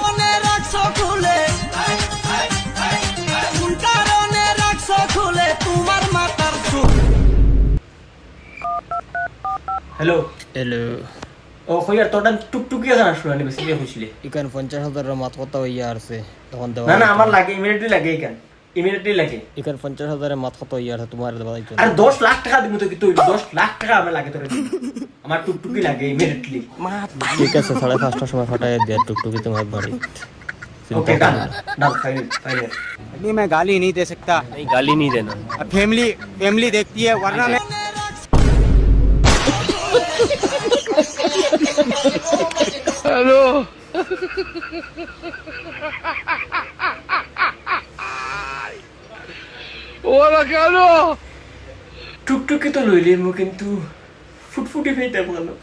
মনে রাখছো খুলে কোন কারণে রাখছো খুলে তোমার মাথার চুল। হ্যালো হ্যালো ও কইয়ার তোর টুকটুকি আছে না শুনানি বেশি খুশিলে এখানে 50,000 মাত কথা হইয়া আছে তখন দেওয়া না না আমার লাগে ইমিডিয়েটলি লাগে এখান ইমিডিয়েটলি লাগে এখানে 50,000 মাত কথা হইয়া আছে তোমার দেওয়া যাইতো আর 10 লাখ টাকা দিব তো কি তুই 10 লাখ টাকা আমার লাগে তোর আমার টুকটুকি লাগে ইমিডিয়েটলি ঠিক আছে 5:30টার সময় ফাটাই দিয়া টুকটুকি তোমার বাড়ি okay done done final final अभी मैं गाली नहीं दे सकता। नहीं गाली नहीं देना अब फैमिली फैमिली देखती है वरना मैं টুকটুকি তো লইলি মু কিন্তু ফুটফুটি ফেইতে পারলো